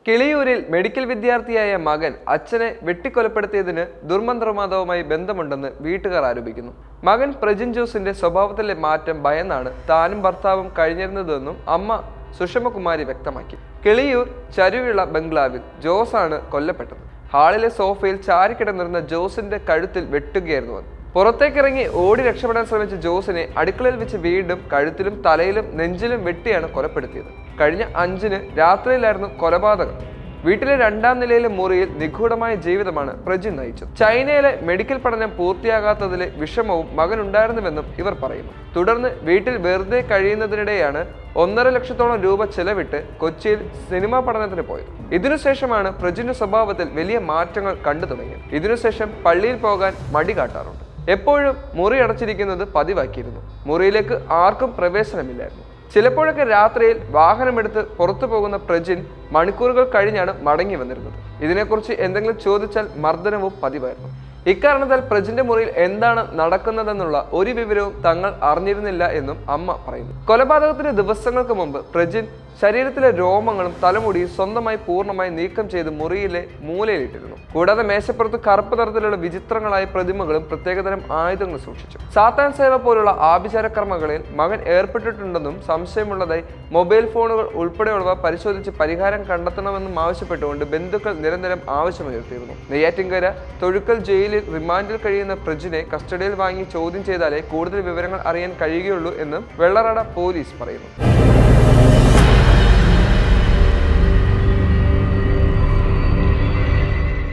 കിളിയൂരിൽ medical വിദ്യാർത്ഥിയായ മകൻ അച്ഛനെ വെട്ടിക്കൊലപ്പെടുത്തിയതിന് ദുർമന്ത്രവാദവുമായി ബന്ധമുണ്ടെന്ന് വീട്ടുകാർ ആരോപിക്കുന്നു. മകൻ പ്രജിൻ ജോസിന്റെ സ്വഭാവത്തിലെ മാറ്റം ഭയന്നാണ് താനും ഭർത്താവും കഴിഞ്ഞിരുന്നതെന്നും അമ്മ സുഷമകുമാരി വ്യക്തമാക്കി. കിളിയൂർ ചരുവിള ബംഗ്ലാവിൽ ജോസാണ് കൊല്ലപ്പെട്ടത്. ഹാളിലെ സോഫയിൽ ചാരിക്കിടന്നിരുന്ന ജോസിന്റെ കഴുത്തിൽ വെട്ടുകയായിരുന്നു. പുറത്തേക്കിറങ്ങി ഓടി രക്ഷപ്പെടാൻ ശ്രമിച്ച ജോസിനെ അടുക്കളയിൽ വെച്ച് വീണ്ടും കഴുത്തിലും തലയിലും നെഞ്ചിലും വെട്ടിയാണ് കൊലപ്പെടുത്തിയത്. കഴിഞ്ഞ 5-ന് രാത്രിയിലായിരുന്നു കൊലപാതകം. വീട്ടിലെ 2ാം നിലയിലെ മുറിയിൽ നിഗൂഢമായ ജീവിതമാണ് പ്രജിൻ നയിച്ചത്. ചൈനയിലെ മെഡിക്കൽ പഠനം പൂർത്തിയാകാത്തതിലെ വിഷമവും മകനുണ്ടായിരുന്നുവെന്നും ഇവർ പറയുന്നു. തുടർന്ന് വീട്ടിൽ വെറുതെ കഴിയുന്നതിനിടെയാണ് 1.5 ലക്ഷത്തോളം രൂപ ചെലവിട്ട് കൊച്ചിയിൽ സിനിമാ പഠനത്തിന് പോയത്. ഇതിനുശേഷമാണ് പ്രജിന്റെ സ്വഭാവത്തിൽ വലിയ മാറ്റങ്ങൾ കണ്ടു തുടങ്ങിയത്. ഇതിനുശേഷം പള്ളിയിൽ പോകാൻ മടി കാട്ടാറുണ്ട്. എപ്പോഴും മുറി അടച്ചിരിക്കുന്നത് പതിവാക്കിയിരുന്നു. മുറിയിലേക്ക് ആർക്കും പ്രവേശനമില്ലായിരുന്നു. ചിലപ്പോഴൊക്കെ രാത്രിയിൽ വാഹനമെടുത്ത് പുറത്തു പോകുന്ന പ്രജിൻ മണിക്കൂറുകൾ കഴിഞ്ഞാണ് മടങ്ങി വന്നിരുന്നത്. ഇതിനെക്കുറിച്ച് എന്തെങ്കിലും ചോദിച്ചാൽ മർദ്ദനവും പതിവായിരുന്നു. ഇക്കാരണത്താൽ പ്രജിന്റെ മുറിയിൽ എന്താണ് നടക്കുന്നതെന്നുള്ള ഒരു വിവരവും തങ്ങൾ അറിഞ്ഞിരുന്നില്ല എന്നും അമ്മ പറയുന്നു. കൊലപാതകത്തിന് ദിവസങ്ങൾക്ക് മുമ്പ് പ്രജിൻ ശരീരത്തിലെ രോമങ്ങളും തലമുടിയും സ്വന്തമായി പൂർണ്ണമായി നീക്കം ചെയ്ത് മുറിയിലെ മൂലയിലിട്ടിരുന്നു. കൂടാതെ മേശപ്പുറത്ത് കറുപ്പ് നിറത്തിലുള്ള വിചിത്രങ്ങളായ പ്രതിമകളും പ്രത്യേകതരം ആയുധങ്ങളും സൂക്ഷിച്ചു. സാത്താൻ സേവ പോലുള്ള ആഭിചാര കർമ്മങ്ങളിൽ മകൻ ഏർപ്പെട്ടിട്ടുണ്ടെന്നും സംശയമുള്ളതായി മൊബൈൽ ഫോണുകൾ ഉൾപ്പെടെയുള്ളവ പരിശോധിച്ച് പരിഹാരം കണ്ടെത്തണമെന്നും ആവശ്യപ്പെട്ടുകൊണ്ട് ബന്ധുക്കൾ നിരന്തരം ആവശ്യമുയർത്തിയിരുന്നു. നെയ്യാറ്റിൻകര തൊഴുക്കൽ ജയിലിൽ റിമാൻഡിൽ കഴിയുന്ന പ്രജിനെ കസ്റ്റഡിയിൽ വാങ്ങി ചോദ്യം ചെയ്താലേ കൂടുതൽ വിവരങ്ങൾ അറിയാൻ കഴിയുകയുള്ളൂ എന്നും വെള്ളറട പോലീസ് പറയുന്നു.